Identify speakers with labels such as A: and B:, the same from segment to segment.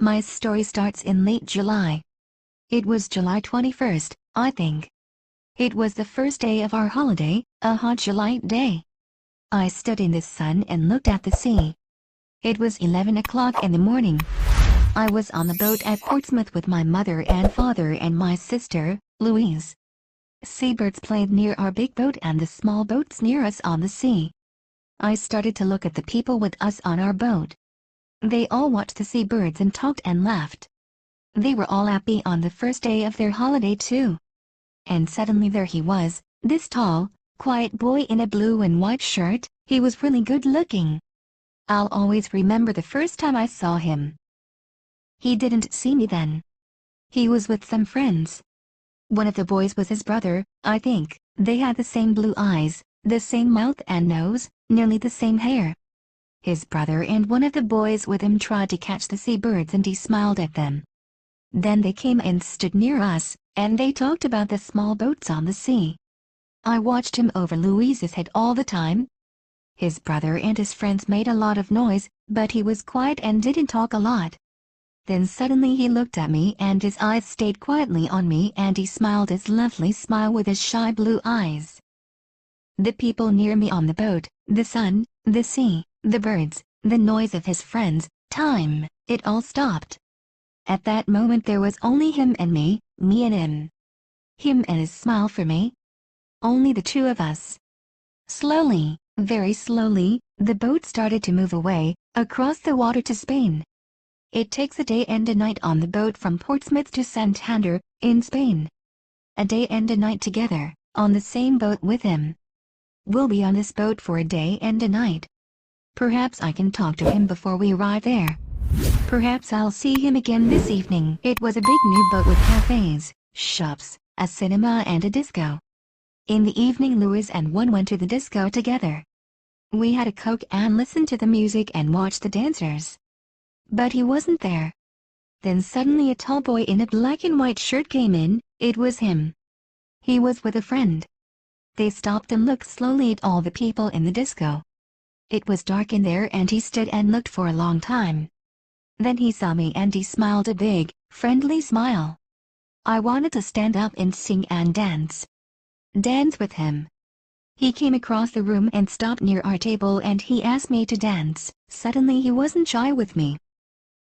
A: My story starts in late July. It was July 21st, I think. It was the first day of our holiday, a hot July day. I stood in the sun and looked at the sea. It was 11 o'clock in the morning. I was on the boat at Portsmouth with my mother and father and my sister, Louise. Seabirds played near our big boat and the small boats near us on the sea. I started to look at the people with us on our boat. They all watched the seabirds and talked and laughed. They were all happy on the first day of their holiday too. And suddenly there he was, this tall, quiet boy in a blue and white shirt. He was really good looking. I'll always remember the first time I saw him. He didn't see me then. He was with some friends. One of the boys was his brother, I think. They had the same blue eyes, the same mouth and nose, nearly the same hair. His brother and one of the boys with him tried to catch the seabirds and he smiled at them. Then they came and stood near us, and they talked about the small boats on the sea. I watched him over Louise's head all the time. His brother and his friends made a lot of noise, but he was quiet and didn't talk a lot. Then suddenly he looked at me and his eyes stayed quietly on me and he smiled his lovely smile with his shy blue eyes. The people near me on the boat, the sun, the sea, the birds, the noise of his friends, time, it all stopped. At that moment there was only him and me and him. Him and his smile for me. Only the two of us. Slowly, very slowly, the boat started to move away, across the water to Spain. It takes a day and a night on the boat from Portsmouth to Santander, in Spain. A day and a night together, on the same boat with him. We'll be on this boat for a day and a night. Perhaps I can talk to him before we arrive there. Perhaps I'll see him again this evening. It was a big new boat with cafes, shops, a cinema and a disco. In the evening Louise and one went to the disco together. We had a Coke and listened to the music and watched the dancers. But he wasn't there. Then suddenly a tall boy in a black and white shirt came in. It was him. He was with a friend. They stopped and looked slowly at all the people in the disco. It was dark in there and he stood and looked for a long time. Then he saw me and he smiled a big, friendly smile. I wanted to stand up and sing and dance. Dance with him. He came across the room and stopped near our table and he asked me to dance. Suddenly he wasn't shy with me.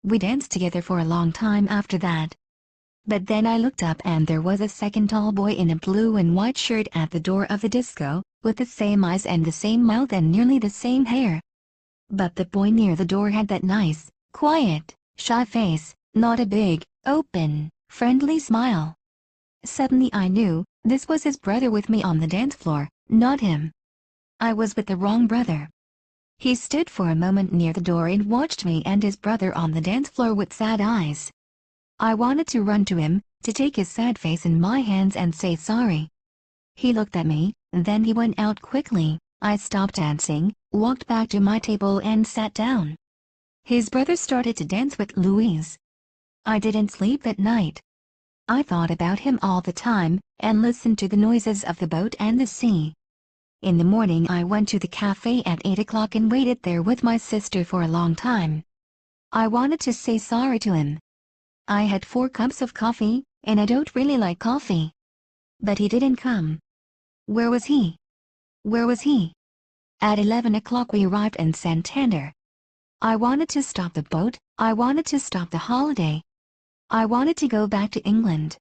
A: We danced together for a long time after that. But then I looked up and there was a second tall boy in a blue and white shirt at the door of the disco, with the same eyes and the same mouth and nearly the same hair. But the boy near the door had that nice, quiet, shy face, not a big, open, friendly smile. Suddenly I knew, this was his brother with me on the dance floor, not him. I was with the wrong brother. He stood for a moment near the door and watched me and his brother on the dance floor with sad eyes. I wanted to run to him, to take his sad face in my hands and say sorry. He looked at me, then he went out quickly. I stopped dancing, walked back to my table and sat down. His brother started to dance with Louise. I didn't sleep that night. I thought about him all the time, and listened to the noises of the boat and the sea. In the morning I went to the cafe at 8 o'clock and waited there with my sister for a long time. I wanted to say sorry to him. I had 4 cups of coffee, and I don't really like coffee. But he didn't come. Where was he? Where was he? At 11 o'clock we arrived in Santander. I wanted to stop the boat, I wanted to stop the holiday. I wanted to go back to England.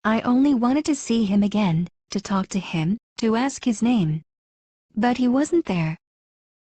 A: I only wanted to see him again, to talk to him, to ask his name. But he wasn't there.